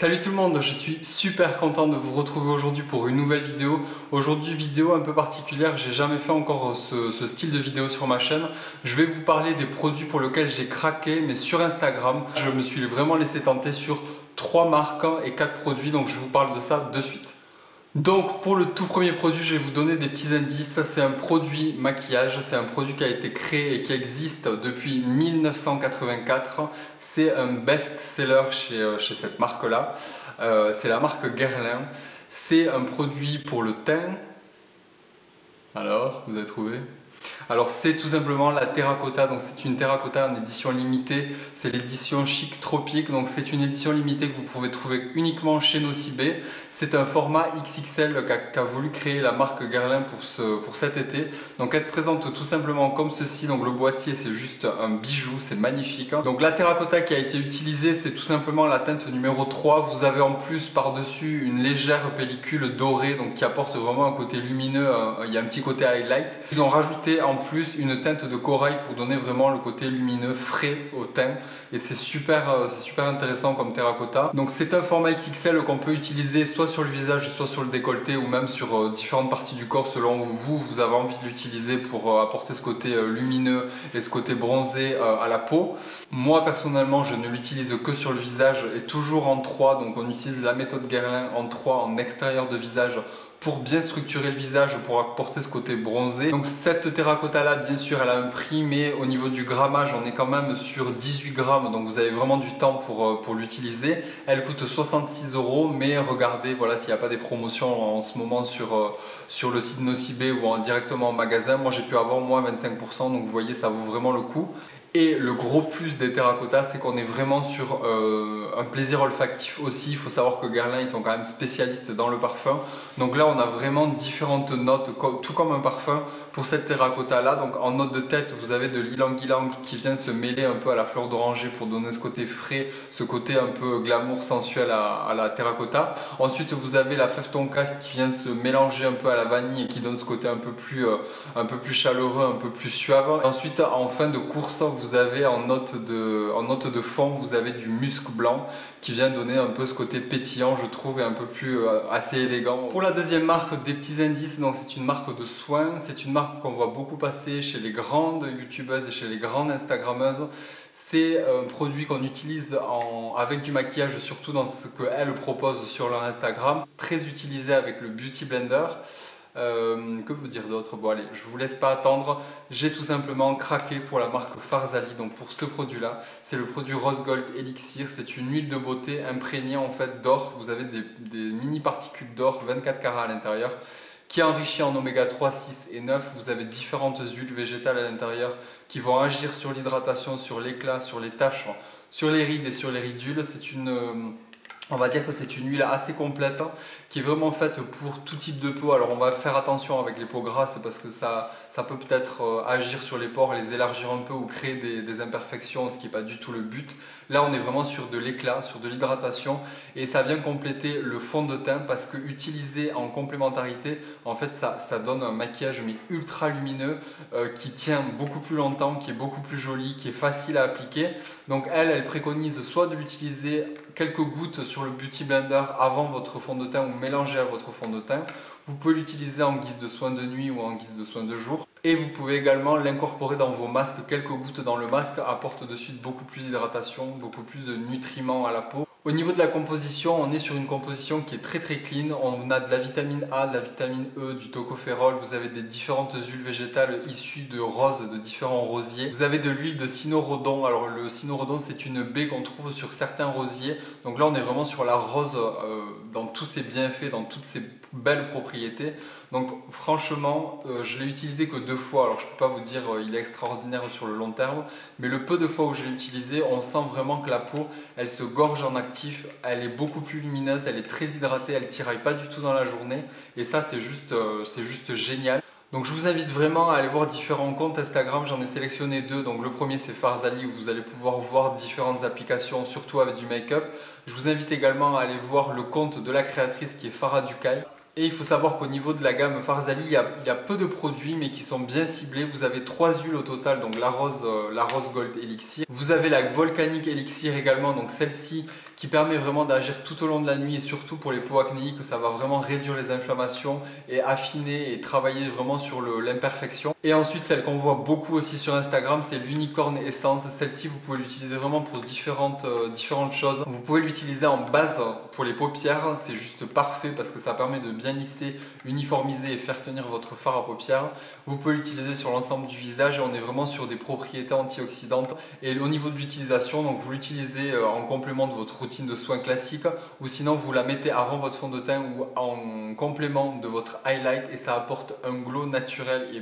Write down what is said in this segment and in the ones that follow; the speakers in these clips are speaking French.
Salut tout le monde, je suis super content de vous retrouver aujourd'hui pour une nouvelle vidéo. Aujourd'hui vidéo un peu particulière, j'ai jamais fait encore ce style de vidéo sur ma chaîne. Je vais vous parler des produits pour lesquels j'ai craqué, mais sur Instagram. Je me suis vraiment laissé tenter sur 3 marques et 4 produits, donc je vous parle de ça de suite. Donc pour le tout premier produit, je vais vous donner des petits indices. Ça c'est un produit maquillage, c'est un produit qui a été créé et qui existe depuis 1984. C'est un best-seller chez cette marque-là. C'est la marque Guerlain. C'est un produit pour le teint. Alors, vous avez trouvé ? Alors c'est tout simplement la terracotta, donc c'est une terracotta en édition limitée, c'est l'édition Chic Tropique, donc c'est une édition limitée que vous pouvez trouver uniquement chez Nocibé. C'est un format XXL qu'a voulu créer la marque Guerlain pour cet été. Donc elle se présente tout simplement comme ceci, donc le boîtier c'est juste un bijou, c'est magnifique. Donc la terracotta qui a été utilisée c'est tout simplement la teinte numéro 3, vous avez en plus par-dessus une légère pellicule dorée donc qui apporte vraiment un côté lumineux, il y a un petit côté highlight. Ils ont rajouté en plus une teinte de corail pour donner vraiment le côté lumineux frais au teint et c'est super intéressant comme terracotta. Donc c'est un format XXL qu'on peut utiliser soit sur le visage, soit sur le décolleté ou même sur différentes parties du corps selon où vous avez envie de l'utiliser pour apporter ce côté lumineux et ce côté bronzé à la peau. Moi personnellement je ne l'utilise que sur le visage et toujours en 3, donc on utilise la méthode Guerlain en 3 en extérieur de visage pour bien structurer le visage, pour apporter ce côté bronzé. Donc cette terracotta là, bien sûr, elle a un prix, mais au niveau du grammage, on est quand même sur 18 grammes, donc vous avez vraiment du temps pour l'utiliser. Elle coûte 66 €, mais regardez, voilà, s'il n'y a pas des promotions en ce moment sur le site Nocibé ou directement en magasin. Moi, j'ai pu avoir moins 25%, donc vous voyez, ça vaut vraiment le coup. Et le gros plus des terracottas, c'est qu'on est vraiment sur un plaisir olfactif aussi. Il faut savoir que Guerlain, ils sont quand même spécialistes dans le parfum. Donc là, on a vraiment différentes notes, tout comme un parfum pour cette terracotta-là. Donc en note de tête, vous avez de l'ylang-ylang qui vient se mêler un peu à la fleur d'oranger pour donner ce côté frais, ce côté un peu glamour sensuel à la terracotta. Ensuite, vous avez la fève tonka qui vient se mélanger un peu à la vanille et qui donne ce côté un peu plus chaleureux, un peu plus suave. Ensuite, en fin de course, vous avez en note de fond, vous avez du musc blanc qui vient donner un peu ce côté pétillant, je trouve, et un peu plus assez élégant. Pour la deuxième marque, des petits indices, donc c'est une marque de soins, c'est une marque qu'on voit beaucoup passer chez les grandes youtubeuses et chez les grandes instagrammeuses. C'est un produit qu'on utilise avec du maquillage, surtout dans ce qu'elles proposent sur leur Instagram, très utilisé avec le Beauty Blender. Que vous dire d'autre? Bon allez, je vous laisse pas attendre, j'ai tout simplement craqué pour la marque Farzali. Donc pour ce produit là, c'est le produit Rose Gold Elixir, c'est une huile de beauté imprégnée en fait d'or. Vous avez des mini particules d'or 24 carats à l'intérieur qui est enrichi en oméga 3, 6 et 9. Vous avez différentes huiles végétales à l'intérieur qui vont agir sur l'hydratation, sur l'éclat, sur les taches, sur les rides et sur les ridules. On va dire que c'est une huile assez complète qui est vraiment faite pour tout type de peau. Alors on va faire attention avec les peaux grasses parce que ça peut peut-être agir sur les pores, les élargir un peu ou créer des imperfections, ce qui n'est pas du tout le but. Là on est vraiment sur de l'éclat, sur de l'hydratation et ça vient compléter le fond de teint parce que utilisé en complémentarité, en fait ça donne un maquillage mais ultra lumineux qui tient beaucoup plus longtemps, qui est beaucoup plus joli, qui est facile à appliquer. Donc elle préconise soit de l'utiliser quelques gouttes sur le Beauty Blender avant votre fond de teint ou mélangé à votre fond de teint. Vous pouvez l'utiliser en guise de soin de nuit ou en guise de soin de jour. Et vous pouvez également l'incorporer dans vos masques. Quelques gouttes dans le masque apportent de suite beaucoup plus d'hydratation, beaucoup plus de nutriments à la peau. Au niveau de la composition, on est sur une composition qui est très clean. On a de la vitamine A, de la vitamine E, du tocopherol. Vous avez des différentes huiles végétales issues de roses, de différents rosiers. Vous avez de l'huile de cynorrhodon. Alors le cynorrhodon, c'est une baie qu'on trouve sur certains rosiers. Donc là, on est vraiment sur la rose dans tous ses bienfaits, dans toutes ses belles propriétés. Donc franchement, je l'ai utilisé que 2 fois. Alors je ne peux pas vous dire il est extraordinaire sur le long terme, mais le peu de fois où je l'ai utilisé, on sent vraiment que la peau, elle se gorge en actif, elle est beaucoup plus lumineuse, elle est très hydratée, elle tiraille pas du tout dans la journée. Et ça, c'est juste génial. Donc je vous invite vraiment à aller voir différents comptes Instagram, j'en ai sélectionné 2. Donc le premier c'est Farzali où vous allez pouvoir voir différentes applications, surtout avec du make-up. Je vous invite également à aller voir le compte de la créatrice qui est Farah Ducaille. Et il faut savoir qu'au niveau de la gamme Farzali, il y a peu de produits mais qui sont bien ciblés. Vous avez 3 huiles au total, donc la rose Gold Elixir. Vous avez la Volcanic Elixir également, donc celle-ci qui permet vraiment d'agir tout au long de la nuit et surtout pour les peaux acnéiques, ça va vraiment réduire les inflammations et affiner et travailler vraiment sur l'imperfection. Et ensuite, celle qu'on voit beaucoup aussi sur Instagram, c'est l'Unicorn Essence. Celle-ci, vous pouvez l'utiliser vraiment pour différentes choses. Vous pouvez l'utiliser en base pour les paupières, c'est juste parfait parce que ça permet de bien lisser, uniformiser et faire tenir votre fard à paupières. Vous pouvez l'utiliser sur l'ensemble du visage et on est vraiment sur des propriétés antioxydantes. Et au niveau de l'utilisation, donc vous l'utilisez en complément de votre routine de soins classique ou sinon vous la mettez avant votre fond de teint ou en complément de votre highlight et ça apporte un glow naturel et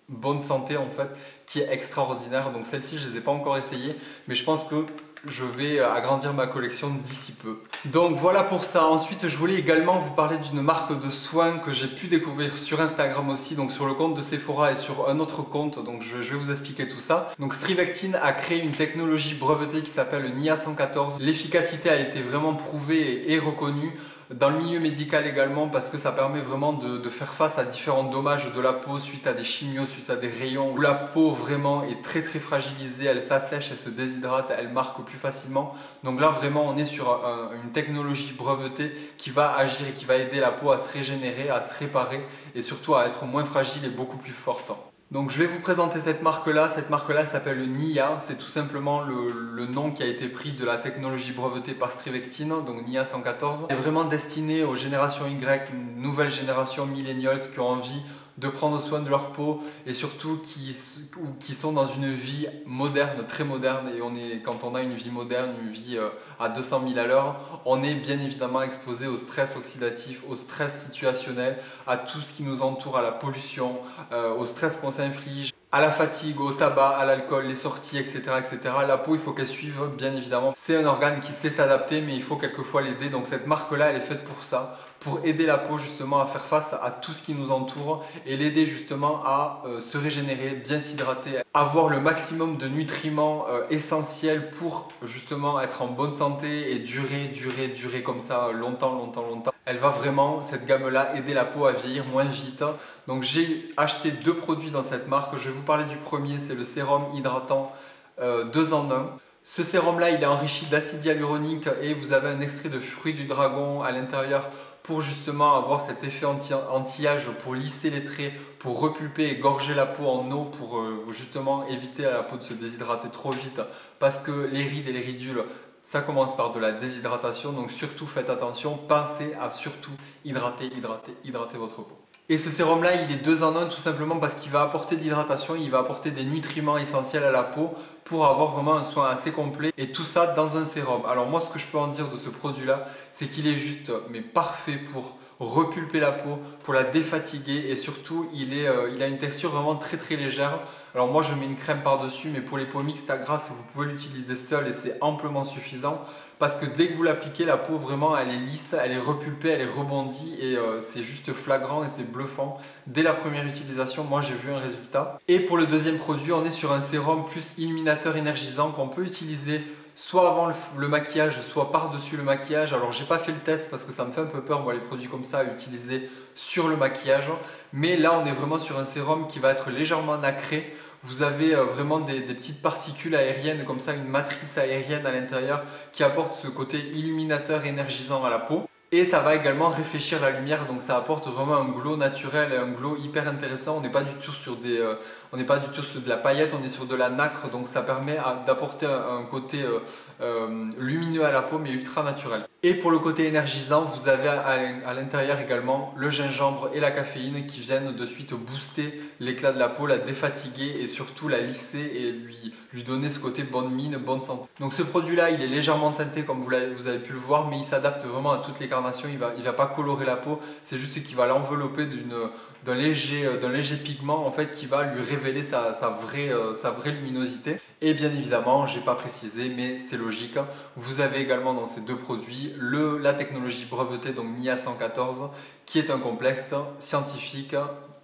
bonne santé en fait qui est extraordinaire. Donc celle-ci je ne les ai pas encore essayées mais je pense que je vais agrandir ma collection d'ici peu. Donc voilà pour ça. Ensuite je voulais également vous parler d'une marque de soins que j'ai pu découvrir sur Instagram aussi, donc sur le compte de Sephora et sur un autre compte, donc je vais vous expliquer tout ça. Donc Strivectin a créé une technologie brevetée qui s'appelle NIA 114. L'efficacité a été vraiment prouvée et reconnue dans le milieu médical également parce que ça permet vraiment de faire face à différents dommages de la peau suite à des chimios, suite à des rayons où la peau vraiment est très fragilisée, elle s'assèche, elle se déshydrate, elle marque plus facilement. Donc là vraiment on est sur une technologie brevetée qui va agir et qui va aider la peau à se régénérer, à se réparer et surtout à être moins fragile et beaucoup plus forte. Donc je vais vous présenter cette marque-là. Cette marque-là s'appelle NIA. C'est tout simplement le nom qui a été pris de la technologie brevetée par Strivectin, donc NIA 114. C'est vraiment destiné aux générations Y, une nouvelle génération millennials qui ont envie de prendre soin de leur peau et surtout qui sont dans une vie moderne, très moderne. Et quand on a une vie moderne, une vie à 200 000 à l'heure, on est bien évidemment exposé au stress oxydatif, au stress situationnel, à tout ce qui nous entoure, à la pollution, au stress qu'on s'inflige, à la fatigue, au tabac, à l'alcool, les sorties, etc., etc. La peau, il faut qu'elle suive, bien évidemment. C'est un organe qui sait s'adapter, mais il faut quelquefois l'aider. Donc cette marque-là, elle est faite pour ça, pour aider la peau justement à faire face à tout ce qui nous entoure et l'aider justement à se régénérer, bien s'hydrater, avoir le maximum de nutriments essentiels pour justement être en bonne santé et durer comme ça longtemps. Elle va vraiment, cette gamme-là, aider la peau à vieillir moins vite. Donc j'ai acheté 2 produits dans cette marque. Je vais vous parler du premier, c'est le sérum hydratant 2 en 1. Ce sérum là il est enrichi d'acide hyaluronique et vous avez un extrait de fruits du dragon à l'intérieur pour justement avoir cet effet anti-âge, pour lisser les traits, pour repulper et gorger la peau en eau, pour justement éviter à la peau de se déshydrater trop vite parce que les rides et les ridules ça commence par de la déshydratation, donc surtout faites attention, pensez à surtout hydrater votre peau. Et ce sérum là il est 2 en 1 tout simplement parce qu'il va apporter de l'hydratation, il va apporter des nutriments essentiels à la peau pour avoir vraiment un soin assez complet et tout ça dans un sérum. Alors moi ce que je peux en dire de ce produit là c'est qu'il est juste mais parfait pour repulper la peau, pour la défatiguer et surtout il a une texture vraiment très légère. Alors moi je mets une crème par dessus mais pour les peaux mixtes à grasse vous pouvez l'utiliser seul et c'est amplement suffisant parce que dès que vous l'appliquez la peau vraiment elle est lisse, elle est repulpée, elle est rebondie et c'est juste flagrant et c'est bluffant. Dès la première utilisation moi j'ai vu un résultat. Et pour le deuxième produit on est sur un sérum plus illuminateur énergisant qu'on peut utiliser soit avant le maquillage, soit par-dessus le maquillage. Alors j'ai pas fait le test parce que ça me fait un peu peur moi les produits comme ça à utiliser sur le maquillage. Mais là on est vraiment sur un sérum qui va être légèrement nacré. Vous avez vraiment des petites particules aériennes comme ça, une matrice aérienne à l'intérieur qui apporte ce côté illuminateur énergisant à la peau. Et ça va également réfléchir la lumière, donc ça apporte vraiment un glow naturel et un glow hyper intéressant. On n'est pas du tout sur de la paillette, on est sur de la nacre, donc ça permet d'apporter un côté lumineux à la peau mais ultra naturel. Et pour le côté énergisant, vous avez à l'intérieur également le gingembre et la caféine qui viennent de suite booster l'éclat de la peau, la défatiguer et surtout la lisser et lui donner ce côté bonne mine, bonne santé. Donc ce produit là il est légèrement teinté comme vous avez pu le voir mais il s'adapte vraiment à toutes les carnations, il va pas colorer la peau, c'est juste qu'il va l'envelopper d'un léger pigment en fait qui va lui révéler sa vraie luminosité. Et bien évidemment, j'ai pas précisé mais c'est logique, vous avez également dans ces 2 produits la technologie brevetée donc NIA 114 qui est un complexe scientifique,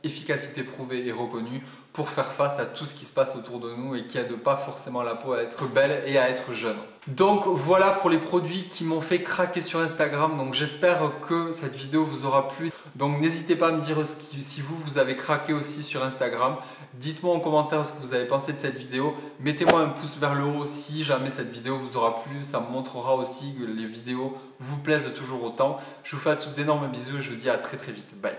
efficacité prouvée et reconnue pour faire face à tout ce qui se passe autour de nous et qui n'aide pas forcément la peau à être belle et à être jeune. Donc voilà pour les produits qui m'ont fait craquer sur Instagram. Donc j'espère que cette vidéo vous aura plu. Donc n'hésitez pas à me dire si vous avez craqué aussi sur Instagram. Dites-moi en commentaire ce que vous avez pensé de cette vidéo. Mettez-moi un pouce vers le haut si jamais cette vidéo vous aura plu. Ça me montrera aussi que les vidéos vous plaisent toujours autant. Je vous fais à tous d'énormes bisous et je vous dis à très vite. Bye.